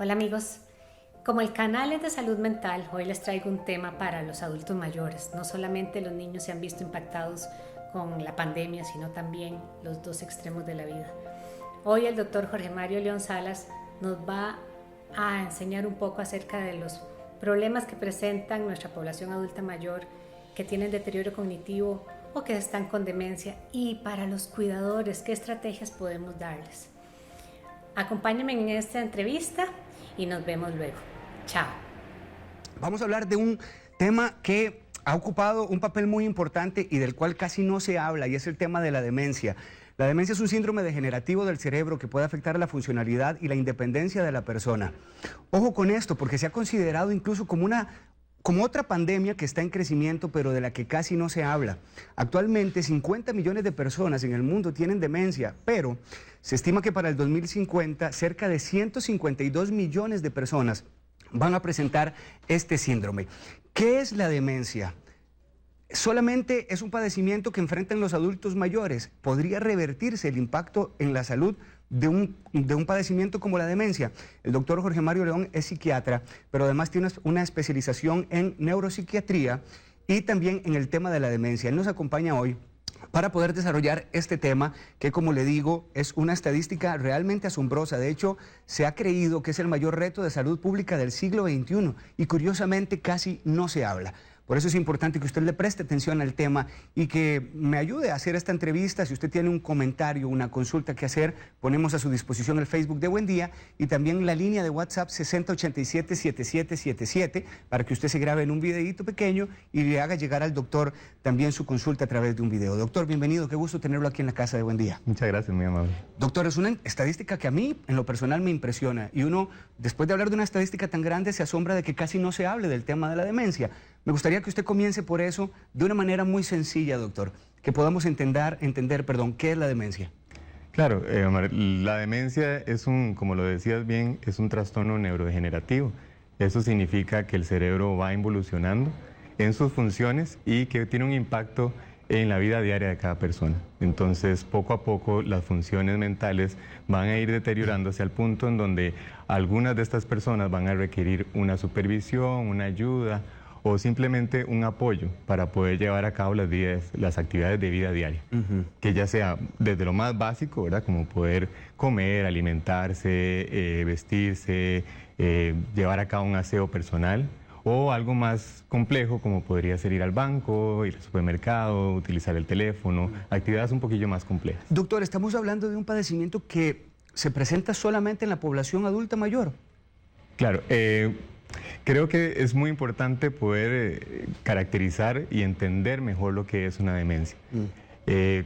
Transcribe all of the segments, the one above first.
Hola amigos, como el canal es de salud mental, hoy les traigo un tema para los adultos mayores. No solamente los niños se han visto impactados con la pandemia, sino también los dos extremos de la vida. Hoy el doctor Jorge Mario León Salas nos va a enseñar un poco acerca de los problemas que presentan nuestra población adulta mayor, que tienen deterioro cognitivo o que están con demencia, y para los cuidadores, ¿qué estrategias podemos darles? Acompáñenme en esta entrevista y nos vemos luego. Chao. Vamos a hablar de un tema que ha ocupado un papel muy importante y del cual casi no se habla, y es el tema de la demencia. La demencia es un síndrome degenerativo del cerebro que puede afectar la funcionalidad y la independencia de la persona. Ojo con esto, porque se ha considerado incluso como otra pandemia que está en crecimiento, pero de la que casi no se habla. Actualmente 50 millones de personas en el mundo tienen demencia, pero se estima que para el 2050 cerca de 152 millones de personas van a presentar este síndrome. ¿Qué es la demencia? Solamente es un padecimiento que enfrentan los adultos mayores. ¿Podría revertirse el impacto en la salud de un padecimiento como la demencia? El doctor Jorge Mario León es psiquiatra, pero además tiene una especialización en neuropsiquiatría y también en el tema de la demencia. Él nos acompaña hoy para poder desarrollar este tema que, como le digo, es una estadística realmente asombrosa. De hecho, se ha creído que es el mayor reto de salud pública del siglo XXI y curiosamente casi no se habla. Por eso es importante que usted le preste atención al tema y que me ayude a hacer esta entrevista. Si usted tiene un comentario, una consulta que hacer, ponemos a su disposición el Facebook de Buen Día y también la línea de WhatsApp 6087-7777 para que usted se grabe en un videíto pequeño y le haga llegar al doctor también su consulta a través de un video. Doctor, bienvenido, qué gusto tenerlo aquí en la casa de Buen Día. Muchas gracias, muy amable. Doctor, es una estadística que a mí, en lo personal, me impresiona y uno, después de hablar de una estadística tan grande, se asombra de que casi no se hable del tema de la demencia. Me gustaría que usted comience por eso de una manera muy sencilla, doctor, que podamos entender, qué es la demencia. Claro, Omar, la demencia es como lo decías bien, es un trastorno neurodegenerativo. Eso significa que el cerebro va involucionando en sus funciones y que tiene un impacto en la vida diaria de cada persona. Entonces, poco a poco, las funciones mentales van a ir deteriorándose al punto en donde algunas de estas personas van a requerir una supervisión, una ayuda, o simplemente un apoyo para poder llevar a cabo las actividades de vida diaria, que ya sea desde lo más básico, ¿verdad? Como poder comer, alimentarse, vestirse, llevar a cabo un aseo personal, o algo más complejo como podría ser ir al banco, ir al supermercado, utilizar el teléfono, actividades un poquillo más complejas. Doctor, estamos hablando de un padecimiento que se presenta solamente en la población adulta mayor. Claro, creo que es muy importante poder caracterizar y entender mejor lo que es una demencia.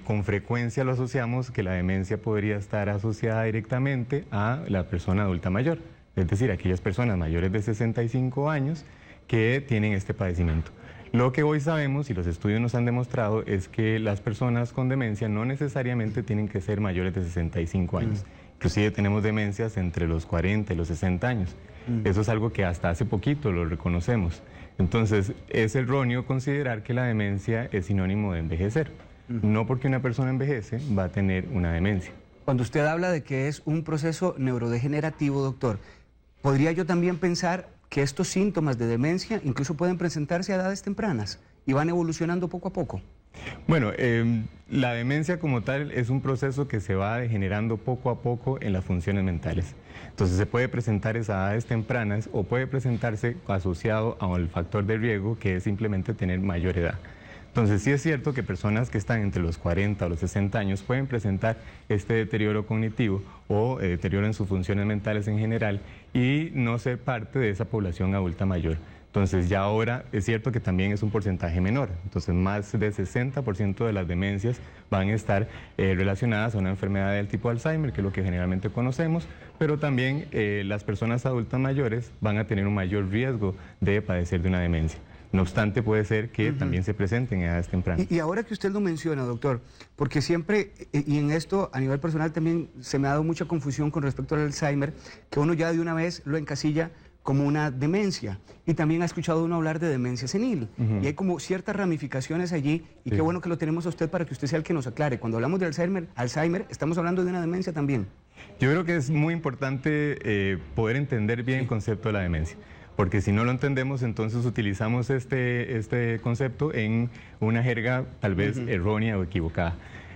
Con frecuencia lo asociamos que la demencia podría estar asociada directamente a la persona adulta mayor, es decir, aquellas personas mayores de 65 años que tienen este padecimiento. Lo que hoy sabemos y los estudios nos han demostrado es que las personas con demencia no necesariamente tienen que ser mayores de 65 años. Inclusive tenemos demencias entre los 40 y los 60 años. Eso es algo que hasta hace poquito lo reconocemos. Entonces, es erróneo considerar que la demencia es sinónimo de envejecer. No porque una persona envejece va a tener una demencia. Cuando usted habla de que es un proceso neurodegenerativo, doctor, ¿podría yo también pensar que estos síntomas de demencia incluso pueden presentarse a edades tempranas y van evolucionando poco a poco? Bueno, la demencia como tal es un proceso que se va degenerando poco a poco en las funciones mentales. Entonces se puede presentar a edades tempranas o puede presentarse asociado al factor de riesgo, que es simplemente tener mayor edad. Entonces sí es cierto que personas que están entre los 40 o los 60 años pueden presentar este deterioro cognitivo o deterioro en sus funciones mentales en general y no ser parte de esa población adulta mayor. Entonces ya ahora es cierto que también es un porcentaje menor, entonces más del 60% de las demencias van a estar relacionadas a una enfermedad del tipo Alzheimer, que es lo que generalmente conocemos, pero también las personas adultas mayores van a tener un mayor riesgo de padecer de una demencia. No obstante, puede ser que también se presenten en edades tempranas. Y ahora que usted lo menciona, doctor, porque siempre, y en esto a nivel personal también se me ha dado mucha confusión con respecto al Alzheimer, que uno ya de una vez lo encasilla como una demencia. Y también ha escuchado uno hablar de demencia senil. Y hay como ciertas ramificaciones allí, y qué bueno que lo tenemos a usted para que usted sea el que nos aclare. Cuando hablamos de Alzheimer, estamos hablando de una demencia también. Yo creo que es muy importante poder entender bien el concepto de la demencia, porque si no lo entendemos, entonces utilizamos este concepto en una jerga tal vez errónea o equivocada.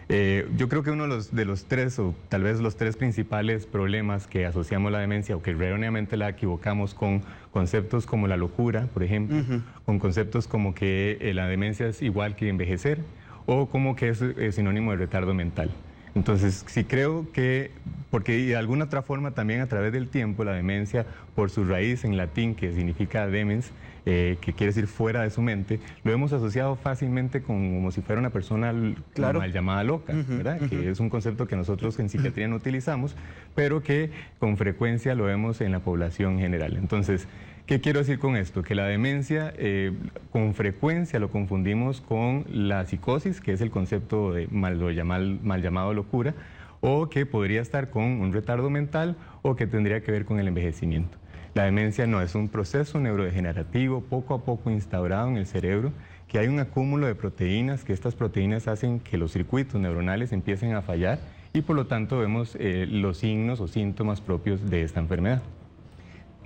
Yo creo que uno de los tres, o tal vez los tres principales problemas que asociamos la demencia o que erróneamente la equivocamos con conceptos como la locura, por ejemplo, con conceptos como que la demencia es igual que envejecer o como que es sinónimo de retardo mental. Entonces, sí creo que, porque de alguna otra forma también a través del tiempo la demencia, por su raíz en latín que significa demens, que quiere decir fuera de su mente, lo hemos asociado fácilmente como si fuera una persona mal llamada loca, ¿verdad? Que es un concepto que nosotros en psiquiatría no utilizamos, pero que con frecuencia lo vemos en la población general. Entonces, ¿qué quiero decir con esto? Que la demencia con frecuencia lo confundimos con la psicosis, que es el concepto de mal llamado locura, o que podría estar con un retardo mental o que tendría que ver con el envejecimiento. La demencia no es un proceso neurodegenerativo poco a poco instaurado en el cerebro, que hay un acúmulo de proteínas, que estas proteínas hacen que los circuitos neuronales empiecen a fallar y por lo tanto vemos los signos o síntomas propios de esta enfermedad.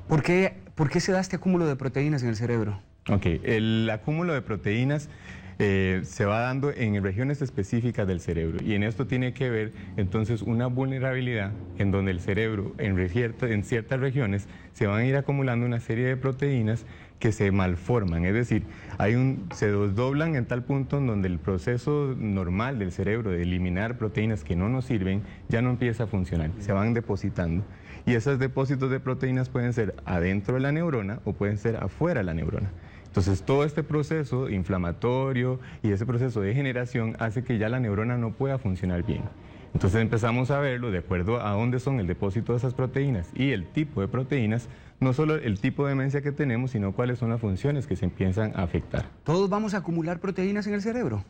¿Por qué se da este acúmulo de proteínas en el cerebro? Ok, el acúmulo de proteínas se va dando en regiones específicas del cerebro y en esto tiene que ver entonces una vulnerabilidad en donde el cerebro en ciertas regiones se van a ir acumulando una serie de proteínas que se malforman, es decir, se desdoblan en tal punto en donde el proceso normal del cerebro de eliminar proteínas que no nos sirven ya no empieza a funcionar, se van depositando. Y esos depósitos de proteínas pueden ser adentro de la neurona o pueden ser afuera de la neurona. Entonces todo este proceso inflamatorio y ese proceso de degeneración hace que ya la neurona no pueda funcionar bien. Entonces empezamos a verlo de acuerdo a dónde son el depósito de esas proteínas y el tipo de proteínas, no solo el tipo de demencia que tenemos, sino cuáles son las funciones que se empiezan a afectar. ¿Todos vamos a acumular proteínas en el cerebro?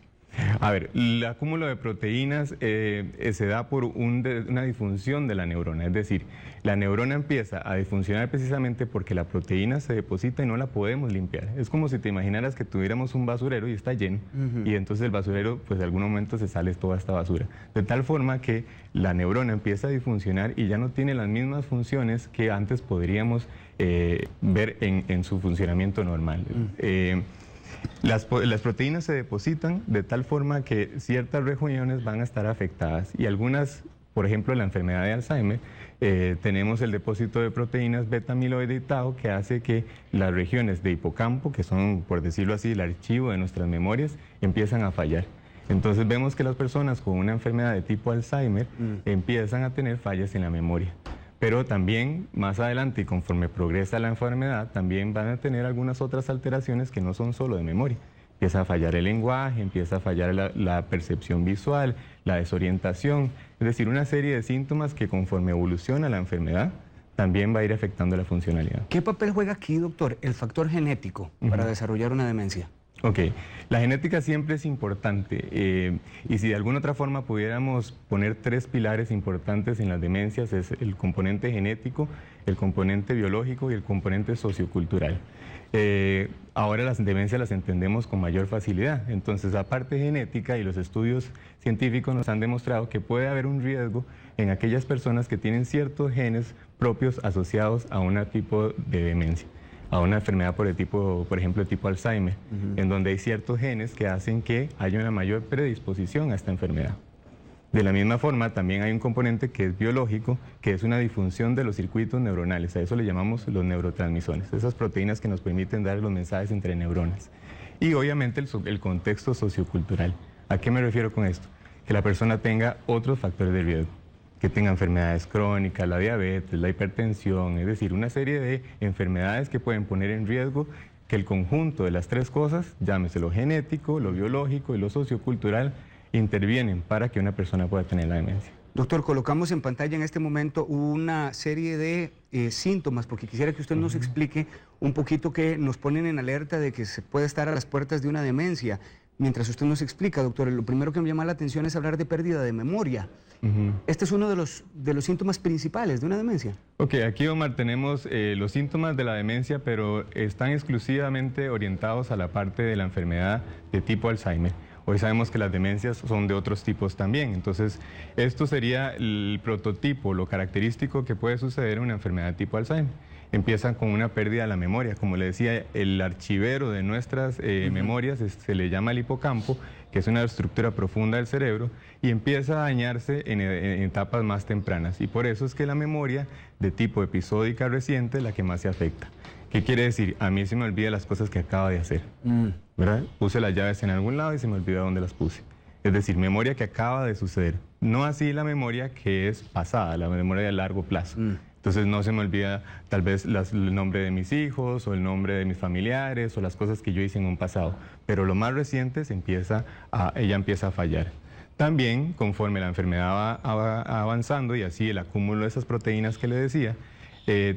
A ver, el acúmulo de proteínas se da por una disfunción de la neurona, es decir, la neurona empieza a disfuncionar precisamente porque la proteína se deposita y no la podemos limpiar. Es como si te imaginaras que tuviéramos un basurero y está lleno, y entonces el basurero, pues en algún momento se sale toda esta basura. De tal forma que la neurona empieza a disfuncionar y ya no tiene las mismas funciones que antes podríamos ver en su funcionamiento normal. Las proteínas se depositan de tal forma que ciertas regiones van a estar afectadas y algunas, por ejemplo, en la enfermedad de Alzheimer, tenemos el depósito de proteínas beta amiloide y tau que hace que las regiones de hipocampo, que son, por decirlo así, el archivo de nuestras memorias, empiezan a fallar. Entonces vemos que las personas con una enfermedad de tipo Alzheimer empiezan a tener fallas en la memoria. Pero también más adelante y conforme progresa la enfermedad, también van a tener algunas otras alteraciones que no son solo de memoria. Empieza a fallar el lenguaje, empieza a fallar la percepción visual, la desorientación, es decir, una serie de síntomas que conforme evoluciona la enfermedad, también va a ir afectando la funcionalidad. ¿Qué papel juega aquí, doctor, el factor genético para desarrollar una demencia? Ok, la genética siempre es importante y si de alguna otra forma pudiéramos poner tres pilares importantes en las demencias es el componente genético, el componente biológico y el componente sociocultural. Ahora las demencias las entendemos con mayor facilidad, entonces la parte genética y los estudios científicos nos han demostrado que puede haber un riesgo en aquellas personas que tienen ciertos genes propios asociados a un tipo de demencia, a una enfermedad por ejemplo, de tipo Alzheimer, en donde hay ciertos genes que hacen que haya una mayor predisposición a esta enfermedad. De la misma forma, también hay un componente que es biológico, que es una disfunción de los circuitos neuronales, a eso le llamamos los neurotransmisores, esas proteínas que nos permiten dar los mensajes entre neuronas. Y obviamente el contexto sociocultural. ¿A qué me refiero con esto? Que la persona tenga otros factores de riesgo, que tenga enfermedades crónicas, la diabetes, la hipertensión, es decir, una serie de enfermedades que pueden poner en riesgo que el conjunto de las tres cosas, llámese lo genético, lo biológico y lo sociocultural, intervienen para que una persona pueda tener la demencia. Doctor, colocamos en pantalla en este momento una serie de síntomas, porque quisiera que usted nos explique un poquito que nos ponen en alerta de que se puede estar a las puertas de una demencia. mientras usted nos explica, doctor, lo primero que me llama la atención es hablar de pérdida de memoria. Este es uno de los síntomas principales de una demencia. Ok, aquí, Omar, tenemos los síntomas de la demencia, pero están exclusivamente orientados a la parte de la enfermedad de tipo Alzheimer. Hoy sabemos que las demencias son de otros tipos también, entonces esto sería el prototipo, lo característico que puede suceder en una enfermedad tipo Alzheimer. Empiezan con una pérdida de la memoria, como le decía, el archivero de nuestras memorias se le llama el hipocampo, que es una estructura profunda del cerebro, y empieza a dañarse en etapas más tempranas, y por eso es que la memoria de tipo episódica reciente es la que más se afecta. ¿Qué quiere decir? A mí se me olvidan las cosas que acabo de hacer, ¿verdad? Puse las llaves en algún lado y se me olvidó dónde las puse. Es decir, memoria que acaba de suceder. No así la memoria que es pasada, la memoria de largo plazo. Entonces no se me olvida tal vez el nombre de mis hijos o el nombre de mis familiares o las cosas que yo hice en un pasado. Pero lo más reciente ella empieza a fallar. También, conforme la enfermedad va avanzando y así el acúmulo de esas proteínas que le decía,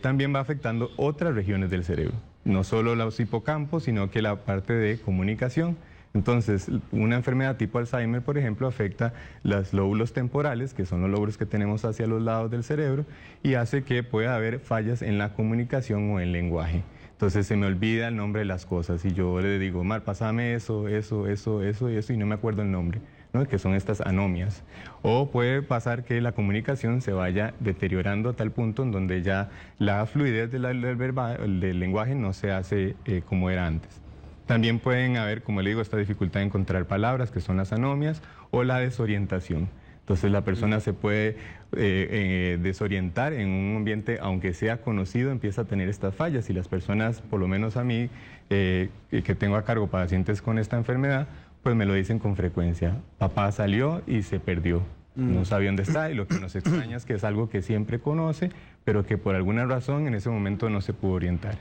también va afectando otras regiones del cerebro. No solo los hipocampos, sino que la parte de comunicación. Entonces, una enfermedad tipo Alzheimer, por ejemplo, afecta los lóbulos temporales, que son los lóbulos que tenemos hacia los lados del cerebro, y hace que pueda haber fallas en la comunicación o en el lenguaje. Entonces, se me olvida el nombre de las cosas y yo le digo, Omar, pásame eso, y no me acuerdo el nombre, ¿no? Que son estas anomias. O puede pasar que la comunicación se vaya deteriorando a tal punto en donde ya la fluidez del lenguaje no se hace como era antes. También pueden haber, como le digo, esta dificultad de encontrar palabras, que son las anomias, o la desorientación. Entonces la persona se puede desorientar en un ambiente, aunque sea conocido, empieza a tener estas fallas. Y las personas, por lo menos a mí, que tengo a cargo pacientes con esta enfermedad, pues me lo dicen con frecuencia. Papá salió y se perdió. No sabía dónde está, y lo que nos extraña es que es algo que siempre conoce, pero que por alguna razón en ese momento no se pudo orientar.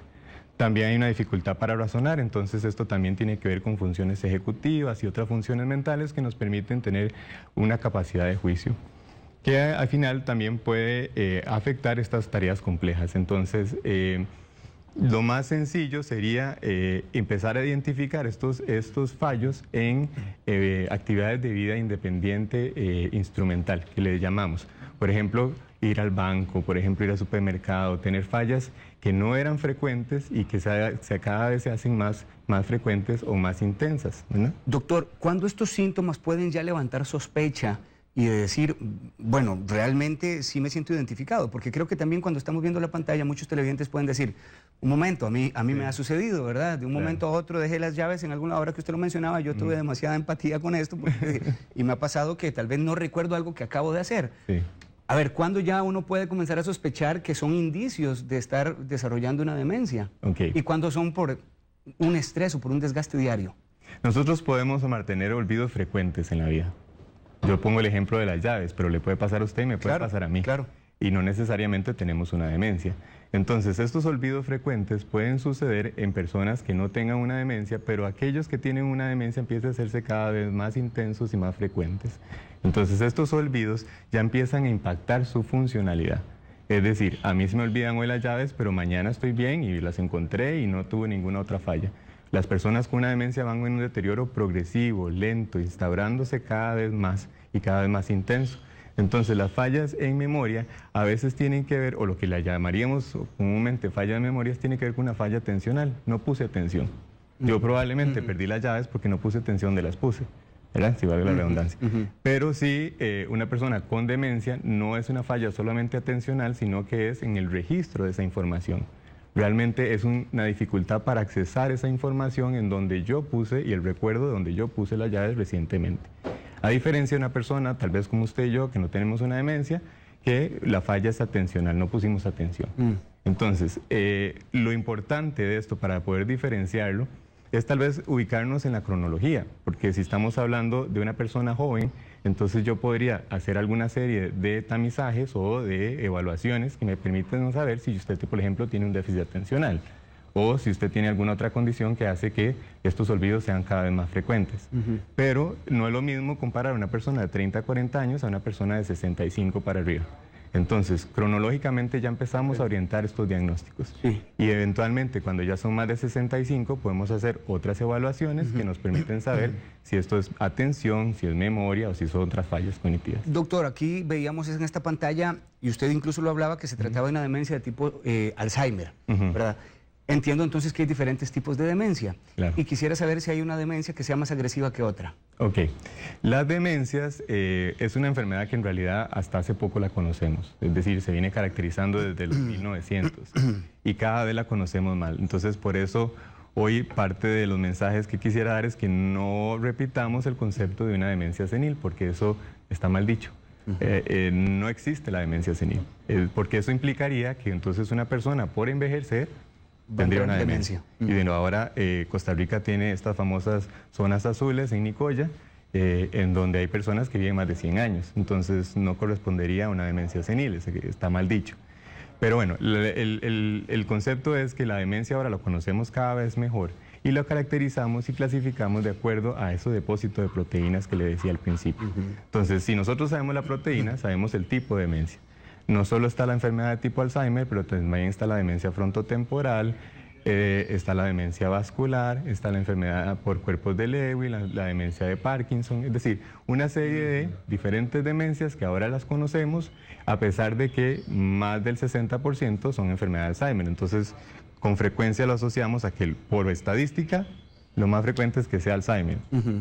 También hay una dificultad para razonar, entonces esto también tiene que ver con funciones ejecutivas y otras funciones mentales que nos permiten tener una capacidad de juicio, que al final también puede afectar estas tareas complejas. Entonces, lo más sencillo sería empezar a identificar estos fallos en actividades de vida independiente instrumental, que le llamamos. Por ejemplo, ir al banco, por ejemplo, ir al supermercado, tener fallas que no eran frecuentes y que cada vez se hacen más frecuentes o más intensas, ¿no? Doctor, ¿cuándo estos síntomas pueden ya levantar sospecha y de decir, bueno, realmente sí me siento identificado? Porque creo que también cuando estamos viendo la pantalla, muchos televidentes pueden decir, un momento, a mí me ha sucedido, ¿verdad? De un momento a otro dejé las llaves en alguna hora que usted lo mencionaba, yo tuve demasiada empatía con esto y me ha pasado que tal vez no recuerdo algo que acabo de hacer. Sí. A ver, ¿cuándo ya uno puede comenzar a sospechar que son indicios de estar desarrollando una demencia? Okay. ¿Y cuándo son por un estrés o por un desgaste diario? Nosotros podemos mantener olvidos frecuentes en la vida. Yo pongo el ejemplo de las llaves, pero le puede pasar a usted y me puede pasar a mí. Claro. Y no necesariamente tenemos una demencia. Entonces, estos olvidos frecuentes pueden suceder en personas que no tengan una demencia, pero aquellos que tienen una demencia empiezan a hacerse cada vez más intensos y más frecuentes. Entonces, estos olvidos ya empiezan a impactar su funcionalidad. Es decir, a mí se me olvidan hoy las llaves, pero mañana estoy bien y las encontré y no tuve ninguna otra falla. Las personas con una demencia van en un deterioro progresivo, lento, instaurándose cada vez más y cada vez más intenso. Entonces, las fallas en memoria a veces tienen que ver, o lo que la llamaríamos comúnmente falla de memorias, tiene que ver con una falla atencional. No puse atención. Yo probablemente perdí las llaves porque no puse atención donde las puse, ¿verdad? Si vale la redundancia. Pero sí, una persona con demencia no es una falla solamente atencional, sino que es en el registro de esa información. Realmente es una dificultad para accesar esa información en donde yo puse y el recuerdo de donde yo puse las llaves recientemente. A diferencia de una persona, tal vez como usted y yo, que no tenemos una demencia, que la falla es atencional, no pusimos atención. Entonces, lo importante de esto para poder diferenciarlo es tal vez ubicarnos en la cronología, porque si estamos hablando de una persona joven, entonces yo podría hacer alguna serie de tamizajes o de evaluaciones que me permiten saber si usted, por ejemplo, tiene un déficit atencional o si usted tiene alguna otra condición que hace que estos olvidos sean cada vez más frecuentes. Pero no es lo mismo comparar a una persona de 30 a 40 años a una persona de 65 para arriba. Entonces, cronológicamente ya empezamos a orientar estos diagnósticos. Sí. Y eventualmente, cuando ya son más de 65, podemos hacer otras evaluaciones que nos permiten saber si esto es atención, si es memoria o si son otras fallas cognitivas. Doctor, aquí veíamos en esta pantalla, y usted incluso lo hablaba, que se trataba de una demencia de tipo Alzheimer, ¿verdad? Entiendo entonces que hay diferentes tipos de demencia. Claro. Y quisiera saber si hay una demencia que sea más agresiva que otra. Ok. Las demencias es una enfermedad que en realidad hasta hace poco la conocemos. Es decir, se viene caracterizando desde los 1900 y cada vez la conocemos mal. Entonces, por eso hoy parte de los mensajes que quisiera dar es que no repitamos el concepto de una demencia senil, porque eso está mal dicho. No existe la demencia senil, porque eso implicaría que entonces una persona por envejecer tendría una demencia. Y de nuevo ahora Costa Rica tiene estas famosas zonas azules en Nicoya, en donde hay personas que viven más de 100 años. Entonces no correspondería a una demencia senil, está mal dicho. Pero bueno, el concepto es que la demencia ahora lo conocemos cada vez mejor y lo caracterizamos y clasificamos de acuerdo a esos depósitos de proteínas que le decía al principio. Entonces, si nosotros sabemos la proteína, sabemos el tipo de demencia. No solo está la enfermedad de tipo Alzheimer, pero también está la demencia frontotemporal, está la demencia vascular, está la enfermedad por cuerpos de Lewy, la demencia de Parkinson, es decir, una serie de diferentes demencias que ahora las conocemos, a pesar de que más del 60% son enfermedad de Alzheimer. Entonces, con frecuencia lo asociamos a que por estadística lo más frecuente es que sea Alzheimer,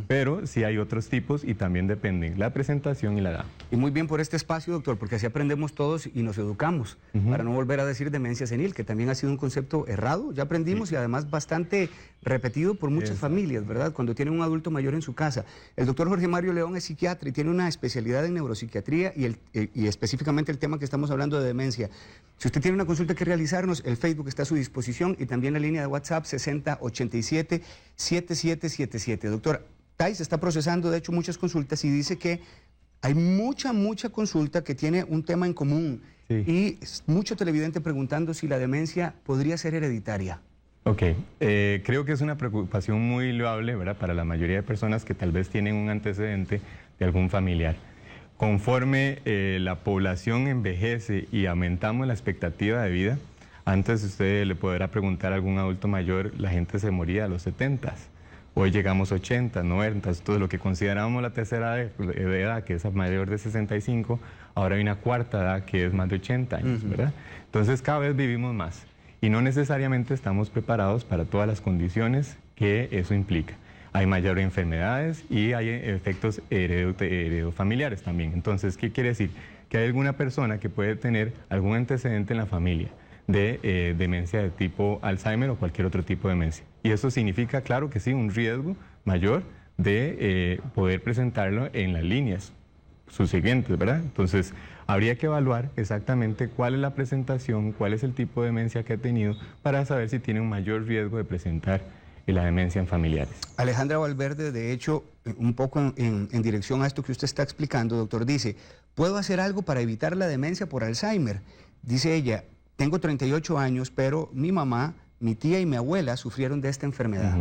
pero sí hay otros tipos y también dependen la presentación y la edad. Y muy bien por este espacio, doctor, porque así aprendemos todos y nos educamos, para no volver a decir demencia senil, que también ha sido un concepto errado, ya aprendimos, y además bastante repetido por muchas familias, ¿verdad? Cuando tienen un adulto mayor en su casa. El doctor Jorge Mario León es psiquiatra y tiene una especialidad en neuropsiquiatría y específicamente el tema que estamos hablando de demencia. Si usted tiene una consulta que realizarnos, el Facebook está a su disposición y también la línea de WhatsApp 6087-7777. Doctor, Thais está procesando de hecho muchas consultas y dice que hay mucha consulta que tiene un tema en común, y mucho televidente preguntando si la demencia podría ser hereditaria. Ok, creo que es una preocupación muy loable, ¿verdad?, para la mayoría de personas que tal vez tienen un antecedente de algún familiar. Conforme la población envejece y aumentamos la expectativa de vida, antes usted le podrá preguntar a algún adulto mayor, la gente se moría a los 70. Hoy llegamos a 80, 90, entonces lo que considerábamos la tercera edad, que es mayor de 65, ahora hay una cuarta edad que es más de 80 años, ¿verdad? Entonces cada vez vivimos más y no necesariamente estamos preparados para todas las condiciones que eso implica. Hay mayor enfermedades y hay efectos heredofamiliares también. Entonces, ¿qué quiere decir? Que hay alguna persona que puede tener algún antecedente en la familia de demencia de tipo Alzheimer o cualquier otro tipo de demencia. Y eso significa, claro que sí, un riesgo mayor de poder presentarlo en las líneas subsiguientes, ¿verdad? Entonces, habría que evaluar exactamente cuál es la presentación, cuál es el tipo de demencia que ha tenido para saber si tiene un mayor riesgo de presentar la demencia en familiares. Alejandra Valverde, de hecho, un poco en dirección a esto que usted está explicando, doctor, dice, ¿puedo hacer algo para evitar la demencia por Alzheimer? Dice ella, tengo 38 años, pero mi mamá, mi tía y mi abuela sufrieron de esta enfermedad.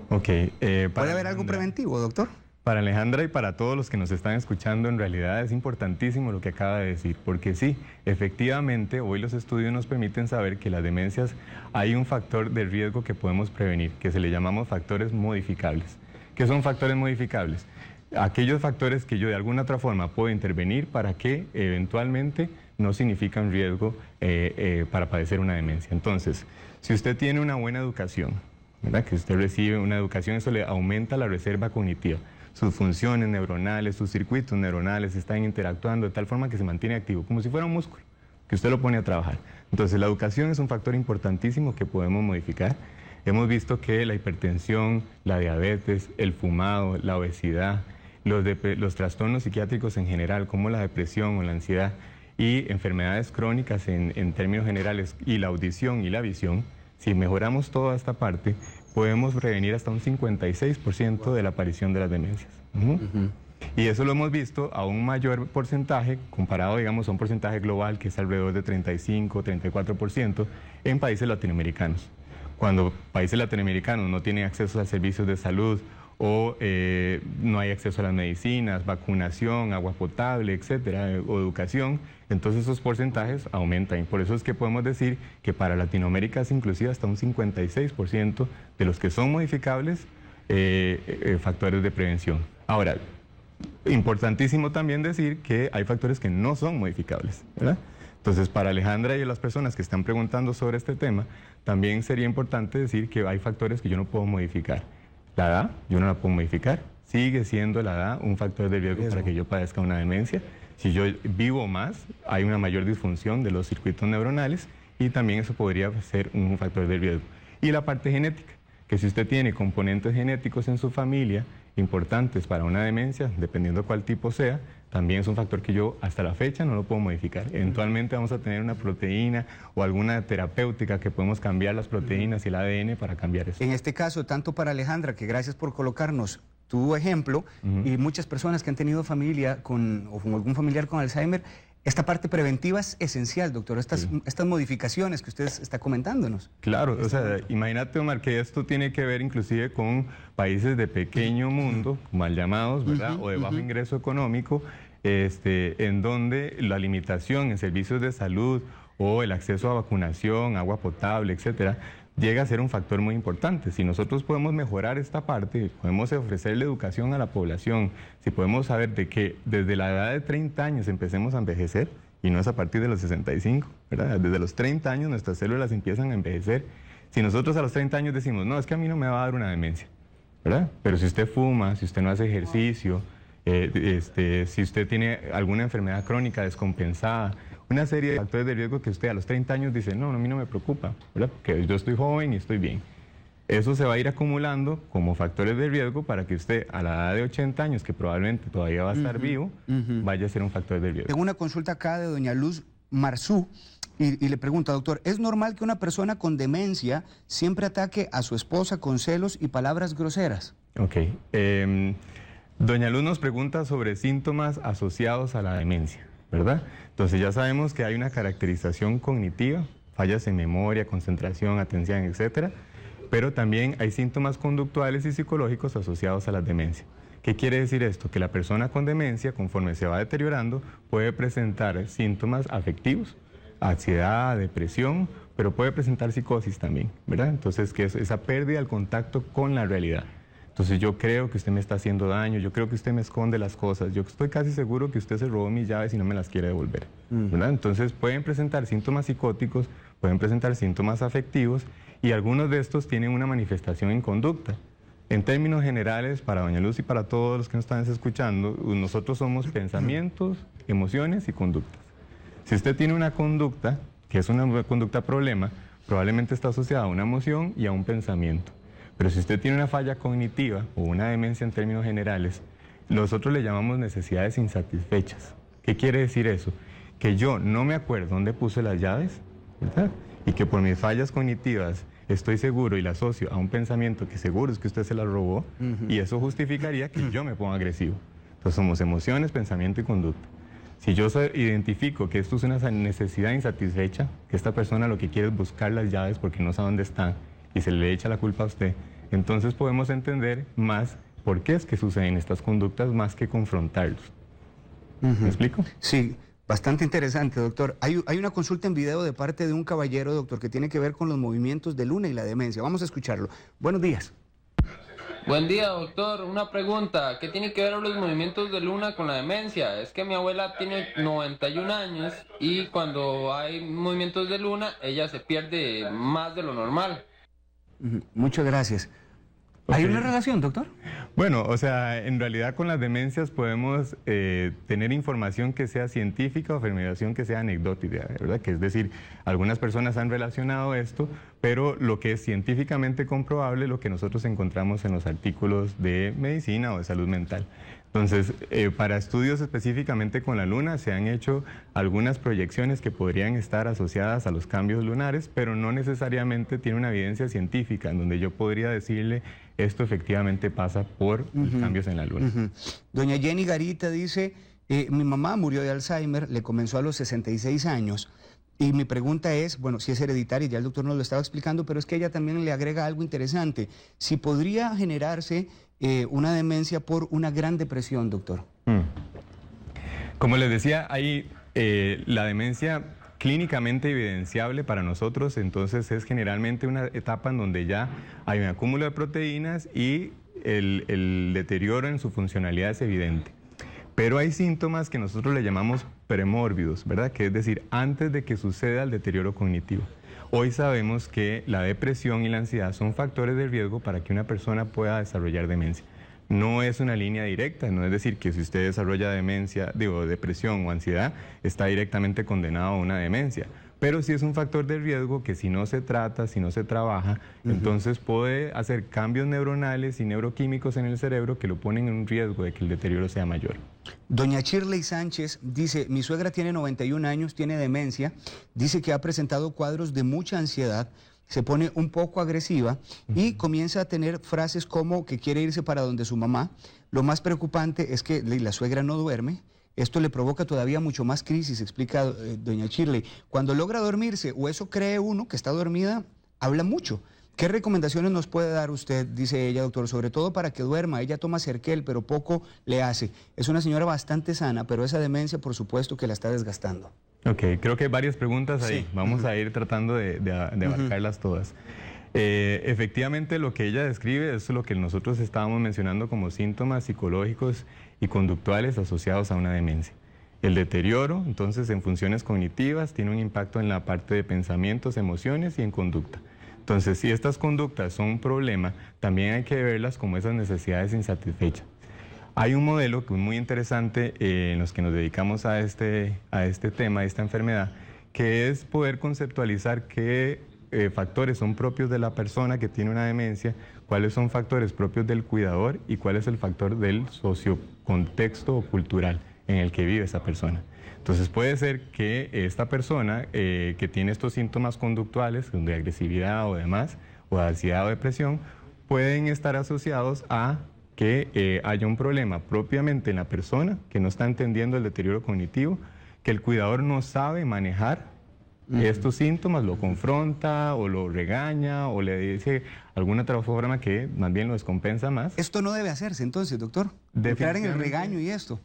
Okay, ¿Puede haber algo preventivo, doctor? Para Alejandra y para todos los que nos están escuchando, en realidad es importantísimo lo que acaba de decir, porque sí, efectivamente, hoy los estudios nos permiten saber que las demencias hay un factor de riesgo que podemos prevenir, que se le llamamos factores modificables. ¿Qué son factores modificables? Aquellos factores que yo de alguna otra forma puedo intervenir para que eventualmente no significan riesgo para padecer una demencia. Entonces, si usted tiene una buena educación, ¿verdad?, que usted recibe una educación, eso le aumenta la reserva cognitiva. Sus funciones neuronales, sus circuitos neuronales están interactuando de tal forma que se mantiene activo, como si fuera un músculo, que usted lo pone a trabajar. Entonces, la educación es un factor importantísimo que podemos modificar. Hemos visto que la hipertensión, la diabetes, el fumado, la obesidad, los trastornos psiquiátricos en general, como la depresión o la ansiedad, y enfermedades crónicas en términos generales, y la audición y la visión, si mejoramos toda esta parte, podemos prevenir hasta un 56% de la aparición de las demencias. Y eso lo hemos visto a un mayor porcentaje, comparado, digamos, a un porcentaje global que es alrededor de 35-34% en países latinoamericanos. Cuando países latinoamericanos no tienen acceso a servicios de salud o no hay acceso a las medicinas, vacunación, agua potable, etcétera, o educación, entonces esos porcentajes aumentan. Y por eso es que podemos decir que para Latinoamérica es inclusive hasta un 56% de los que son modificables factores de prevención. Ahora, importantísimo también decir que hay factores que no son modificables, ¿verdad? Entonces, para Alejandra y las personas que están preguntando sobre este tema, también sería importante decir que hay factores que yo no puedo modificar. La edad, yo no la puedo modificar. Sigue siendo la edad un factor de riesgo para que yo padezca una demencia. Si yo vivo más, hay una mayor disfunción de los circuitos neuronales y también eso podría ser un factor de riesgo. Y la parte genética, que si usted tiene componentes genéticos en su familia importantes para una demencia, dependiendo cuál tipo sea, también es un factor que yo hasta la fecha no lo puedo modificar. Eventualmente vamos a tener una proteína o alguna terapéutica que podemos cambiar las proteínas y el ADN para cambiar eso. En este caso, tanto para Alejandra, que gracias por colocarnos tu ejemplo, y muchas personas que han tenido familia o con algún familiar con Alzheimer, esta parte preventiva es esencial, doctor, estas modificaciones que usted está comentándonos. Claro, o sea, imagínate, Omar, que esto tiene que ver inclusive con países de pequeño mundo, mal llamados, ¿verdad? O de bajo ingreso económico, en donde la limitación en servicios de salud o el acceso a vacunación, agua potable, etcétera, llega a ser un factor muy importante. Si nosotros podemos mejorar esta parte, podemos ofrecerle educación a la población, si podemos saber de que desde la edad de 30 años empecemos a envejecer, y no es a partir de los 65, ¿verdad? Desde los 30 años nuestras células empiezan a envejecer. Si nosotros a los 30 años decimos, no, es que a mí no me va a dar una demencia, ¿verdad? Pero si usted fuma, si usted no hace ejercicio, si usted tiene alguna enfermedad crónica descompensada, una serie de factores de riesgo que usted a los 30 años dice, no, a mí no me preocupa, ¿verdad? Porque yo estoy joven y estoy bien. Eso se va a ir acumulando como factores de riesgo para que usted a la edad de 80 años, que probablemente todavía va a estar vivo, vaya a ser un factor de riesgo. Tengo una consulta acá de doña Luz Marzú y le pregunta, doctor, ¿es normal que una persona con demencia siempre ataque a su esposa con celos y palabras groseras? Ok. Doña Luz nos pregunta sobre síntomas asociados a la demencia, ¿verdad? Entonces ya sabemos que hay una caracterización cognitiva, fallas en memoria, concentración, atención, etcétera, pero también hay síntomas conductuales y psicológicos asociados a la demencia. ¿Qué quiere decir esto? Que la persona con demencia, conforme se va deteriorando, puede presentar síntomas afectivos, ansiedad, depresión, pero puede presentar psicosis también, ¿verdad? Entonces, que es esa pérdida del contacto con la realidad. Entonces yo creo que usted me está haciendo daño, yo creo que usted me esconde las cosas, yo estoy casi seguro que usted se robó mis llaves y no me las quiere devolver, ¿verdad? Entonces pueden presentar síntomas psicóticos, pueden presentar síntomas afectivos y algunos de estos tienen una manifestación en conducta. En términos generales, para doña Luz y para todos los que nos están escuchando, nosotros somos pensamientos, emociones y conductas. Si usted tiene una conducta, que es una conducta problema, probablemente está asociada a una emoción y a un pensamiento. Pero si usted tiene una falla cognitiva o una demencia en términos generales, nosotros le llamamos necesidades insatisfechas. ¿Qué quiere decir eso? Que yo no me acuerdo dónde puse las llaves, ¿verdad? Y que por mis fallas cognitivas estoy seguro y la asocio a un pensamiento que seguro es que usted se la robó, y eso justificaría que yo me ponga agresivo. Entonces somos emociones, pensamiento y conducta. Si yo identifico que esto es una necesidad insatisfecha, que esta persona lo que quiere es buscar las llaves porque no sabe dónde están, y se le echa la culpa a usted, entonces podemos entender más por qué es que suceden estas conductas más que confrontarlos. ¿Me explico? Sí, bastante interesante, doctor. Hay una consulta en video de parte de un caballero, doctor, que tiene que ver con los movimientos de luna y la demencia. Vamos a escucharlo. Buenos días. Buen día, doctor. Una pregunta. ¿Qué tiene que ver los movimientos de luna con la demencia? Es que mi abuela tiene 91 años y cuando hay movimientos de luna, ella se pierde más de lo normal. Muchas gracias. ¿Hay una relación, doctor? Bueno, o sea, en realidad con las demencias podemos tener información que sea científica o información que sea anecdótica, ¿verdad? Que es decir, algunas personas han relacionado esto, pero lo que es científicamente comprobable, lo que nosotros encontramos en los artículos de medicina o de salud mental. Entonces, para estudios específicamente con la luna se han hecho algunas proyecciones que podrían estar asociadas a los cambios lunares, pero no necesariamente tiene una evidencia científica en donde yo podría decirle esto efectivamente pasa por cambios en la luna. Doña Jenny Garita dice, mi mamá murió de Alzheimer, le comenzó a los 66 años. Y mi pregunta es, bueno, si es hereditaria, ya el doctor nos lo estaba explicando, pero es que ella también le agrega algo interesante. Si podría generarse una demencia por una gran depresión, doctor. Como les decía, hay la demencia clínicamente evidenciable para nosotros, entonces es generalmente una etapa en donde ya hay un acúmulo de proteínas y el deterioro en su funcionalidad es evidente. Pero hay síntomas que nosotros le llamamos premórbidos, ¿verdad? Que es decir, antes de que suceda el deterioro cognitivo. Hoy sabemos que la depresión y la ansiedad son factores de riesgo para que una persona pueda desarrollar demencia. No es una línea directa, no es decir que si usted desarrolla depresión o ansiedad, está directamente condenado a una demencia. Pero sí es un factor de riesgo que si no se trata, si no se trabaja, entonces puede hacer cambios neuronales y neuroquímicos en el cerebro que lo ponen en un riesgo de que el deterioro sea mayor. Doña Shirley Sánchez dice, mi suegra tiene 91 años, tiene demencia, dice que ha presentado cuadros de mucha ansiedad, se pone un poco agresiva y comienza a tener frases como que quiere irse para donde su mamá. Lo más preocupante es que la suegra no duerme. Esto le provoca todavía mucho más crisis, explica doña Shirley. Cuando logra dormirse, o eso cree uno que está dormida, habla mucho. ¿Qué recomendaciones nos puede dar usted, dice ella, doctor? Sobre todo para que duerma. Ella toma Serquel, pero poco le hace. Es una señora bastante sana, pero esa demencia, por supuesto, que la está desgastando. Ok, creo que hay varias preguntas ahí. Sí. Vamos a ir tratando de abarcarlas todas. Efectivamente, lo que ella describe es lo que nosotros estábamos mencionando como síntomas psicológicos y conductuales asociados a una demencia. El deterioro, entonces, en funciones cognitivas, tiene un impacto en la parte de pensamientos, emociones y en conducta. Entonces, si estas conductas son un problema, también hay que verlas como esas necesidades insatisfechas. Hay un modelo que es muy interesante en los que nos dedicamos a este tema, a esta enfermedad, que es poder conceptualizar qué factores son propios de la persona que tiene una demencia, cuáles son factores propios del cuidador y cuál es el factor del sociocontexto o cultural en el que vive esa persona. Entonces puede ser que esta persona que tiene estos síntomas conductuales, de agresividad o demás, o de ansiedad o depresión, pueden estar asociados a que haya un problema propiamente en la persona, que no está entendiendo el deterioro cognitivo, que el cuidador no sabe manejar estos síntomas, lo confronta o lo regaña o le dice alguna otra forma que más bien lo descompensa más. Esto no debe hacerse entonces, doctor. Entrar en el regaño y esto.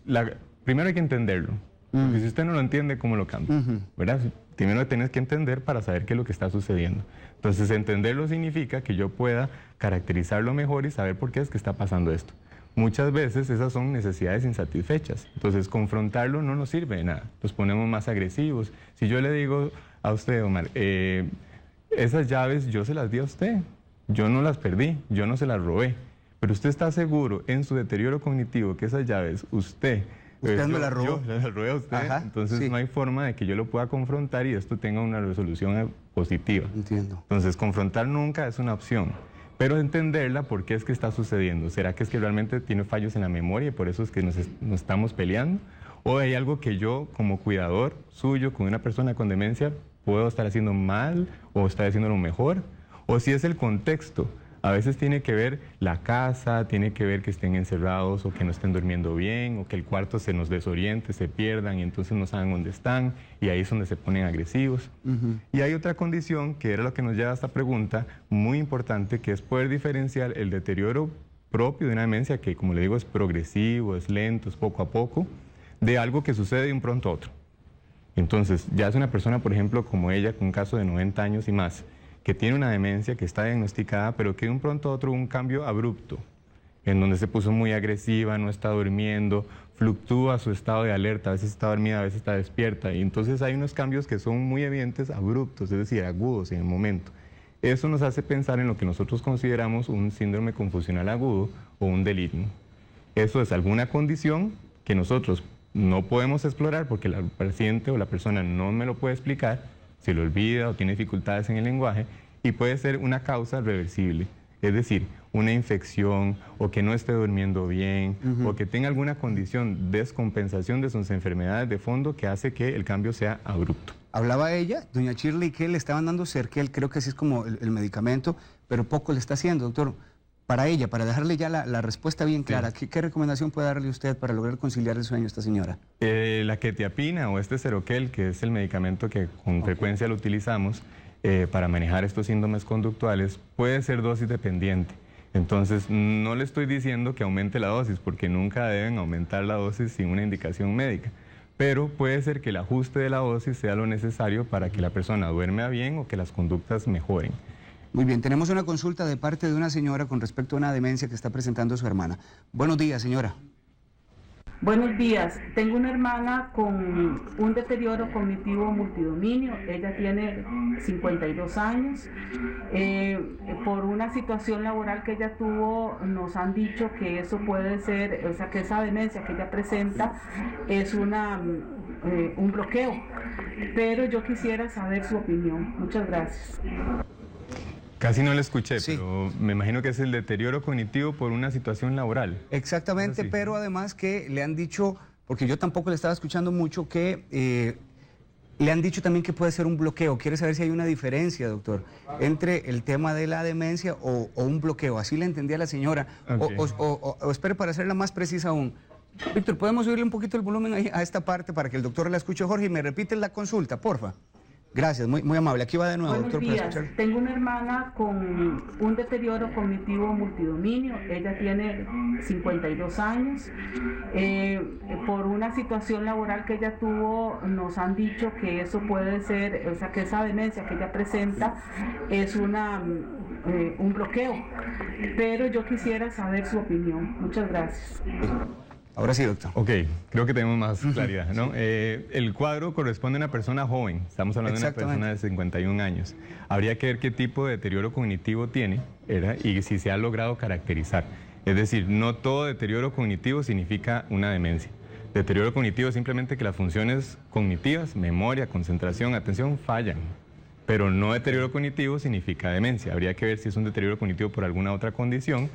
Primero hay que entenderlo, porque si usted no lo entiende, ¿cómo lo cambia? ¿Verdad? Primero lo tienes que entender para saber qué es lo que está sucediendo. Entonces, entenderlo significa que yo pueda caracterizarlo mejor y saber por qué es que está pasando esto. Muchas veces esas son necesidades insatisfechas. Entonces, confrontarlo no nos sirve de nada. Nos ponemos más agresivos. Si yo le digo a usted, Omar, esas llaves yo se las di a usted. Yo no las perdí, yo no se las robé. Pero usted está seguro en su deterioro cognitivo que esas llaves usted me las robó. Yo las robé a usted. Ajá, entonces sí. No hay forma de que yo lo pueda confrontar y esto tenga una resolución positiva. Entiendo. Entonces, confrontar nunca es una opción. Pero entenderla, ¿por qué es que está sucediendo? ¿Será que es que realmente tiene fallos en la memoria y por eso es que nos estamos peleando? ¿O hay algo que yo, como cuidador suyo, con una persona con demencia, puedo estar haciendo mal o estar haciéndolo mejor? O si es el contexto, a veces tiene que ver la casa, tiene que ver que estén encerrados o que no estén durmiendo bien o que el cuarto se nos desoriente, se pierdan y entonces no saben dónde están y ahí es donde se ponen agresivos. Y hay otra condición que era lo que nos lleva a esta pregunta muy importante, que es poder diferenciar el deterioro propio de una demencia que, como le digo, es progresivo, es lento, es poco a poco, de algo que sucede de un pronto a otro. Entonces, ya es una persona, por ejemplo, como ella, con un caso de 90 años y más, que tiene una demencia, que está diagnosticada, pero que de un pronto a otro hubo un cambio abrupto, en donde se puso muy agresiva, no está durmiendo, fluctúa su estado de alerta, a veces está dormida, a veces está despierta, y entonces hay unos cambios que son muy evidentes, abruptos, es decir, agudos en el momento. Eso nos hace pensar en lo que nosotros consideramos un síndrome confusional agudo o un delirio. Eso es alguna condición que nosotros no podemos explorar porque el paciente o la persona no me lo puede explicar, se lo olvida o tiene dificultades en el lenguaje y puede ser una causa reversible, es decir, una infección o que no esté durmiendo bien o que tenga alguna condición, descompensación de sus enfermedades de fondo que hace que el cambio sea abrupto. Hablaba ella, doña Shirley, que le estaban dando Serquel, creo que así es como el medicamento, pero poco le está haciendo, doctor. para ella, para dejarle ya la respuesta bien clara, ¿qué recomendación puede darle usted para lograr conciliar el sueño a esta señora? La quetiapina o este Seroquel, que es el medicamento que con frecuencia lo utilizamos para manejar estos síndromes conductuales, puede ser dosis dependiente. Entonces, no le estoy diciendo que aumente la dosis, porque nunca deben aumentar la dosis sin una indicación médica. Pero puede ser que el ajuste de la dosis sea lo necesario para que la persona duerma bien o que las conductas mejoren. Muy bien, tenemos una consulta de parte de una señora con respecto a una demencia que está presentando su hermana. Buenos días, señora. Buenos días. Tengo una hermana con un deterioro cognitivo multidominio. Ella tiene 52 años. Por una situación laboral que ella tuvo, nos han dicho que eso puede ser, o sea, que esa demencia que ella presenta es un bloqueo. Pero yo quisiera saber su opinión. Muchas gracias. Casi no le escuché, Sí. pero me imagino que es el deterioro cognitivo por una situación laboral. Exactamente, Sí. pero además que le han dicho, porque yo tampoco le estaba escuchando mucho, que le han dicho también que puede ser un bloqueo. Quiere saber si hay una diferencia, doctor, entre el tema de la demencia o un bloqueo. Así le entendía a la señora. Okay. O espere, para hacerla más precisa aún. Víctor, ¿podemos subirle un poquito el volumen ahí a esta parte para que el doctor la escuche? Jorge, ¿me repite la consulta, porfa? Gracias, muy amable. Aquí va de nuevo, Buenos doctor, para días. escuchar. Tengo una hermana con un deterioro cognitivo multidominio. Ella tiene 52 años. Por una situación laboral que ella tuvo, nos han dicho que eso puede ser, o sea, que esa demencia que ella presenta es un bloqueo. Pero yo quisiera saber su opinión. Muchas gracias. Ahora sí, doctor. Ok, creo que tenemos más claridad, ¿no? El cuadro corresponde a una persona joven, estamos hablando de una persona de 51 años. Habría que ver qué tipo de deterioro cognitivo tiene, ¿verdad? Y si se ha logrado caracterizar. Es decir, no todo deterioro cognitivo significa una demencia. Deterioro cognitivo es simplemente que las funciones cognitivas, memoria, concentración, atención, fallan. Pero no deterioro cognitivo significa demencia. Habría que ver si es un deterioro cognitivo por alguna otra condición.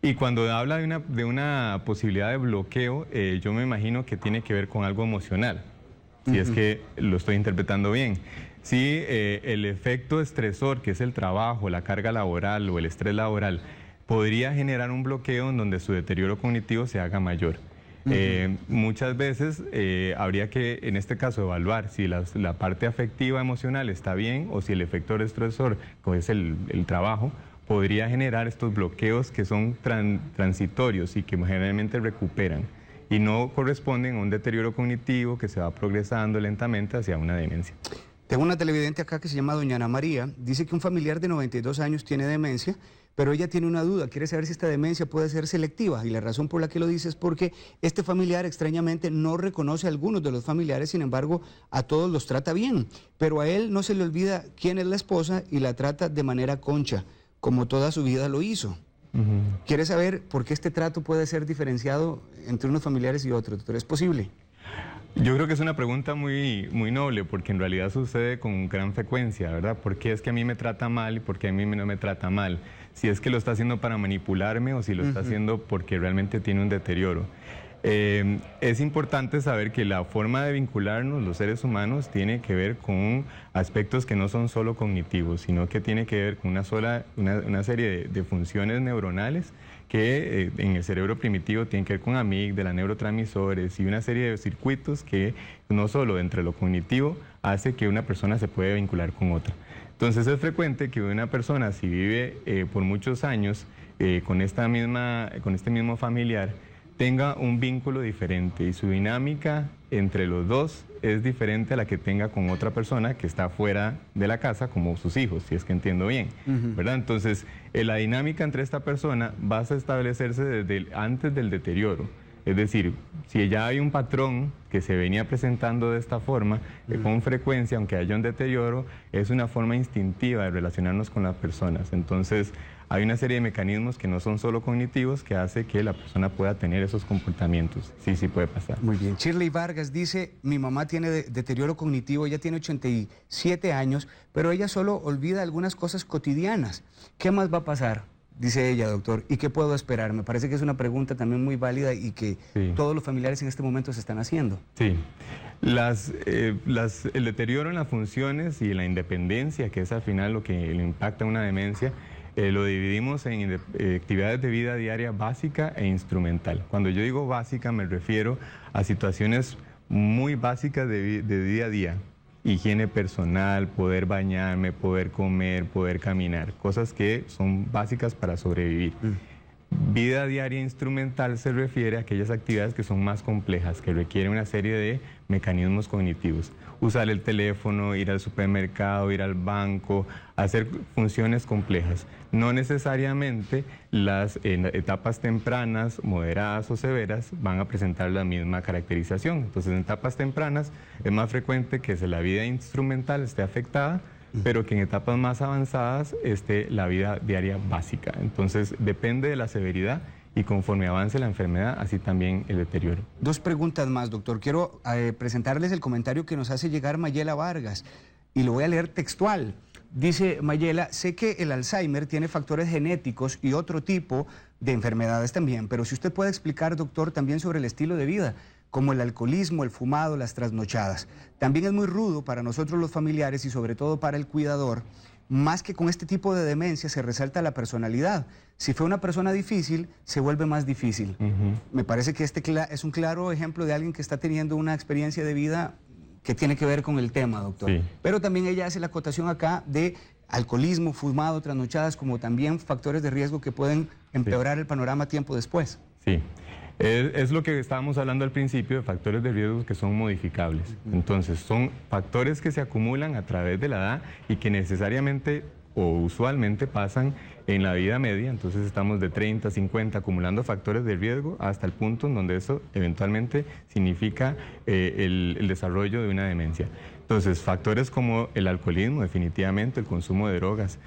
Y cuando habla de una posibilidad de bloqueo, yo me imagino que tiene que ver con algo emocional, si es que lo estoy interpretando bien. Si el efecto estresor, que es el trabajo, la carga laboral o el estrés laboral, podría generar un bloqueo en donde su deterioro cognitivo se haga mayor. Muchas veces habría que, en este caso, evaluar si la parte afectiva emocional está bien o si el efecto estresor, que es el trabajo, podría generar estos bloqueos que son transitorios y que generalmente recuperan y no corresponden a un deterioro cognitivo que se va progresando lentamente hacia una demencia. Tengo una televidente acá que se llama doña Ana María. Dice que un familiar de 92 años tiene demencia, pero ella tiene una duda. Quiere saber si esta demencia puede ser selectiva. Y la razón por la que lo dice es porque este familiar extrañamente no reconoce a algunos de los familiares, sin embargo, a todos los trata bien. Pero a él no se le olvida quién es la esposa y la trata de manera concha, como toda su vida lo hizo. Quiere saber por qué este trato puede ser diferenciado entre unos familiares y otros, doctor. ¿Es posible? Yo creo que es una pregunta muy noble, porque en realidad sucede con gran frecuencia, ¿verdad? ¿Por qué es que a mí me trata mal y por qué a mí no me trata mal? Si es que lo está haciendo para manipularme o si lo está haciendo porque realmente tiene un deterioro. Es importante saber que la forma de vincularnos los seres humanos tiene que ver con aspectos que no son solo cognitivos, sino que tiene que ver con una serie de funciones neuronales que en el cerebro primitivo tienen que ver con amígdala, neurotransmisores y una serie de circuitos que no solo entre lo cognitivo hace que una persona se pueda vincular con otra. Entonces es frecuente que una persona, si vive por muchos años con este mismo familiar, tenga un vínculo diferente y su dinámica entre los dos es diferente a la que tenga con otra persona que está fuera de la casa, como sus hijos, si es que entiendo bien, ¿verdad? Entonces, la dinámica entre esta persona va a establecerse desde antes del deterioro. Es decir, si ya hay un patrón que se venía presentando de esta forma, con frecuencia, aunque haya un deterioro, es una forma instintiva de relacionarnos con las personas. Entonces, hay una serie de mecanismos que no son solo cognitivos que hace que la persona pueda tener esos comportamientos. Sí puede pasar. Muy bien. Shirley Vargas dice, mi mamá tiene deterioro cognitivo, ella tiene 87 años, pero ella solo olvida algunas cosas cotidianas. ¿Qué más va a pasar? Dice ella, doctor. ¿Y qué puedo esperar? Me parece que es una pregunta también muy válida y que todos los familiares en este momento se están haciendo. Sí. El deterioro en las funciones y la independencia, que es al final lo que le impacta a una demencia, lo dividimos en actividades de vida diaria básica e instrumental. Cuando yo digo básica me refiero a situaciones muy básicas de día a día. Higiene personal, poder bañarme, poder comer, poder caminar, cosas que son básicas para sobrevivir. Vida diaria instrumental se refiere a aquellas actividades que son más complejas, que requieren una serie de mecanismos cognitivos. Usar el teléfono, ir al supermercado, ir al banco, hacer funciones complejas. No necesariamente las etapas tempranas, moderadas o severas van a presentar la misma caracterización. Entonces, en etapas tempranas es más frecuente que la vida instrumental esté afectada, pero que en etapas más avanzadas esté la vida diaria básica. Entonces, depende de la severidad y conforme avance la enfermedad, así también el deterioro. 2 preguntas más, doctor. Quiero presentarles el comentario que nos hace llegar Mayela Vargas y lo voy a leer textual. Dice Mayela, sé que el Alzheimer tiene factores genéticos y otro tipo de enfermedades también, pero si usted puede explicar, doctor, también sobre el estilo de vida, como el alcoholismo, el fumado, las trasnochadas. También es muy rudo para nosotros los familiares y sobre todo para el cuidador. Más que con este tipo de demencia se resalta la personalidad. Si fue una persona difícil, se vuelve más difícil. Me parece que este es un claro ejemplo de alguien que está teniendo una experiencia de vida que tiene que ver con el tema, doctor. Sí. Pero también ella hace la acotación acá de alcoholismo, fumado, trasnochadas, como también factores de riesgo que pueden empeorar el panorama tiempo después. Sí. Es lo que estábamos hablando al principio de factores de riesgo que son modificables. Entonces, son factores que se acumulan a través de la edad y que necesariamente o usualmente pasan en la vida media. Entonces, estamos de 30, 50 acumulando factores de riesgo hasta el punto en donde eso eventualmente significa el desarrollo de una demencia. Entonces, factores como el alcoholismo, definitivamente, el consumo de drogas,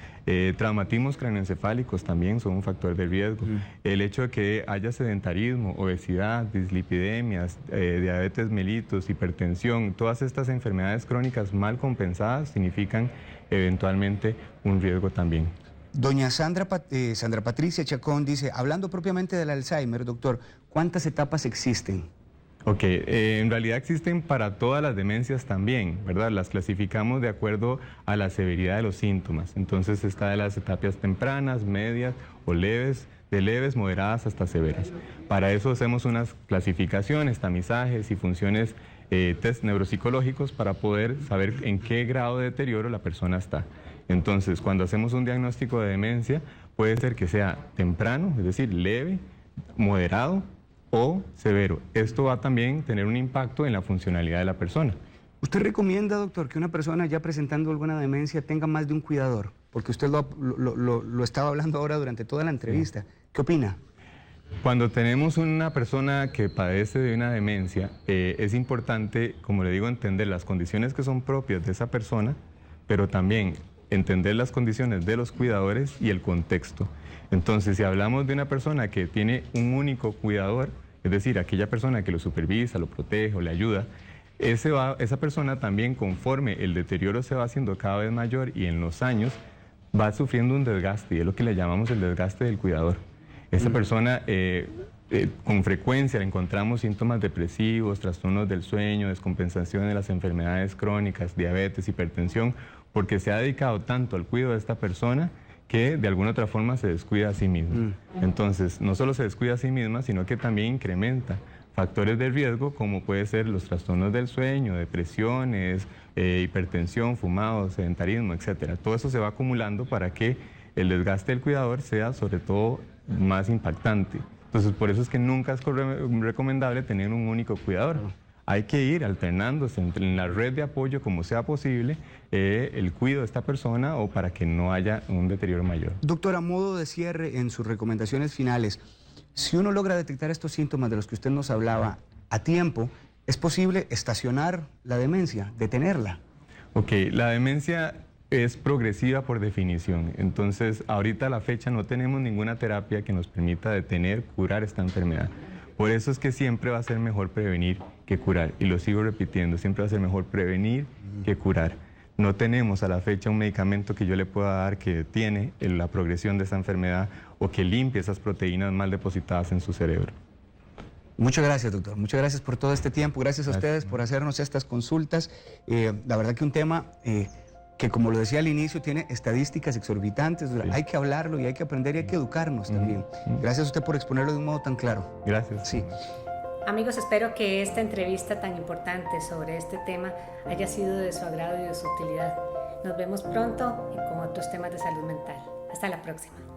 traumatismos craneoencefálicos también son un factor de riesgo. El hecho de que haya sedentarismo, obesidad, dislipidemias, diabetes mellitus, hipertensión, todas estas enfermedades crónicas mal compensadas significan eventualmente un riesgo también. Doña Sandra Patricia Chacón dice, hablando propiamente del Alzheimer, doctor, ¿cuántas etapas existen? Ok, en realidad existen para todas las demencias también, ¿verdad? Las clasificamos de acuerdo a la severidad de los síntomas. Entonces está de las etapas tempranas, medias o leves, de leves, moderadas hasta severas. Para eso hacemos unas clasificaciones, tamizajes y funciones, test neuropsicológicos para poder saber en qué grado de deterioro la persona está. Entonces, cuando hacemos un diagnóstico de demencia, puede ser que sea temprano, es decir, leve, moderado, o severo. Esto va también a tener un impacto en la funcionalidad de la persona. ¿Usted recomienda, doctor, que una persona ya presentando alguna demencia tenga más de un cuidador? Porque usted lo estaba hablando ahora durante toda la entrevista. ¿Qué opina? Cuando tenemos una persona que padece de una demencia, es importante, como le digo, entender las condiciones que son propias de esa persona, pero también entender las condiciones de los cuidadores y el contexto. Entonces, si hablamos de una persona que tiene un único cuidador, es decir, aquella persona que lo supervisa, lo protege o le ayuda, esa persona también, conforme el deterioro se va haciendo cada vez mayor y en los años, va sufriendo un desgaste, y es lo que le llamamos el desgaste del cuidador. Esa persona, con frecuencia le encontramos síntomas depresivos, trastornos del sueño, descompensación de las enfermedades crónicas, diabetes, hipertensión, porque se ha dedicado tanto al cuidado de esta persona que de alguna otra forma se descuida a sí misma. Entonces, no solo se descuida a sí misma, sino que también incrementa factores de riesgo como puede ser los trastornos del sueño, depresiones, hipertensión, fumado, sedentarismo, etc. Todo eso se va acumulando para que el desgaste del cuidador sea sobre todo más impactante. Entonces, por eso es que nunca es recomendable tener un único cuidador. Hay que ir alternándose en la red de apoyo como sea posible el cuidado de esta persona o para que no haya un deterioro mayor. Doctor, a modo de cierre en sus recomendaciones finales, si uno logra detectar estos síntomas de los que usted nos hablaba a tiempo, ¿es posible estacionar la demencia, detenerla? Ok, la demencia es progresiva por definición. Entonces, ahorita a la fecha no tenemos ninguna terapia que nos permita detener, curar esta enfermedad. Por eso es que siempre va a ser mejor prevenir que curar. Y lo sigo repitiendo, siempre va a ser mejor prevenir que curar. No tenemos a la fecha un medicamento que yo le pueda dar que detiene la progresión de esta enfermedad o que limpie esas proteínas mal depositadas en su cerebro. Muchas gracias, doctor. Muchas gracias por todo este tiempo. Gracias a ustedes por hacernos estas consultas. La verdad que un tema que como lo decía al inicio, tiene estadísticas exorbitantes. Sí. Hay que hablarlo y hay que aprender y hay que educarnos también. Gracias a usted por exponerlo de un modo tan claro. Gracias. Sí. Amigos, espero que esta entrevista tan importante sobre este tema haya sido de su agrado y de su utilidad. Nos vemos pronto con otros temas de salud mental. Hasta la próxima.